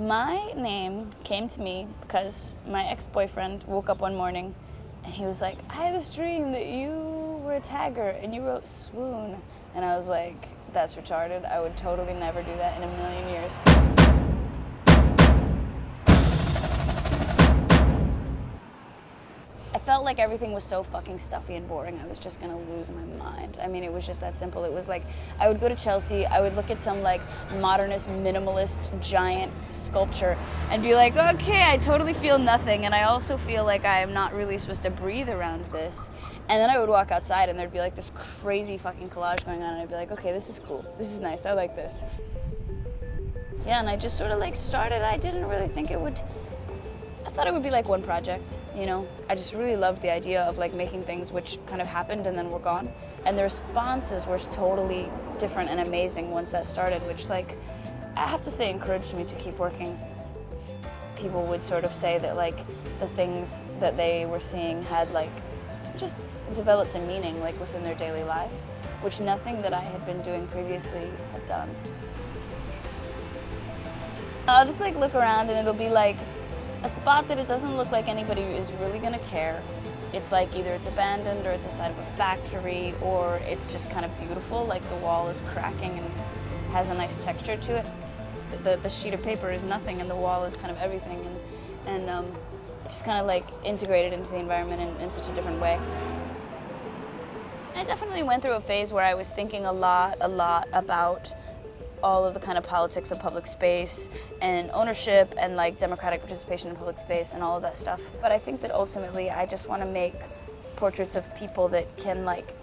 My name came to me because my ex-boyfriend woke up one morning and he was like, I had this dream that you were a tagger and you wrote Swoon. And I was like, that's retarded. I would totally never do that in a million years. I felt like everything was so fucking stuffy and boring, I was just gonna lose my mind. I mean, it was just that simple. It was like, I would go to Chelsea, I would look at some like modernist, minimalist, giant sculpture and be like, okay, I totally feel nothing, and I also feel like I am not really supposed to breathe around this. And then I would walk outside and there'd be like this crazy fucking collage going on, and I'd be like, okay, this is cool, this is nice, I like this. Yeah, and I just sort of like started, I didn't really think it would, I thought it would be like one project, you know? I just really loved the idea of like making things which kind of happened and then were gone. And the responses were totally different and amazing once that started, which like, I have to say encouraged me to keep working. People would sort of say that like the things that they were seeing had like just developed a meaning like within their daily lives, which nothing that I had been doing previously had done. I'll just like look around and it'll be like a spot that it doesn't look like anybody is really gonna care. It's like either it's abandoned or it's a side of a factory or it's just kind of beautiful, like the wall is cracking and has a nice texture to it. The sheet of paper is nothing and the wall is kind of everything, and just kind of like integrated into the environment in such a different way. I definitely went through a phase where I was thinking a lot about all of the kind of politics of public space and ownership and like democratic participation in public space and all of that stuff. But I think that ultimately I just want to make portraits of people that can like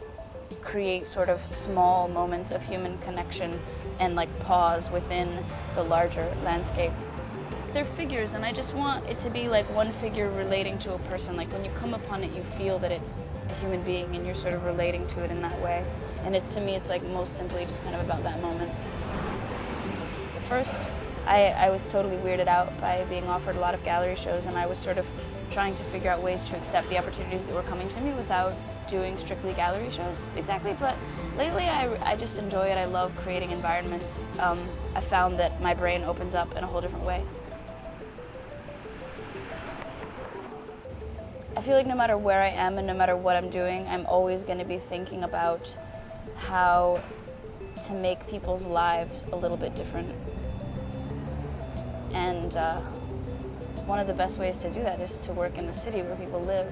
create sort of small moments of human connection and like pause within the larger landscape. They're figures, and I just want it to be like one figure relating to a person. Like when you come upon it, you feel that it's a human being and you're sort of relating to it in that way. And it's, to me, it's like most simply just kind of about that moment. First, I was totally weirded out by being offered a lot of gallery shows, and I was sort of trying to figure out ways to accept the opportunities that were coming to me without doing strictly gallery shows exactly. But lately I just enjoy it. I love creating environments. I found that my brain opens up in a whole different way. I feel like no matter where I am and no matter what I'm doing, I'm always going to be thinking about how to make people's lives a little bit different. And one of the best ways to do that is to work in the city where people live.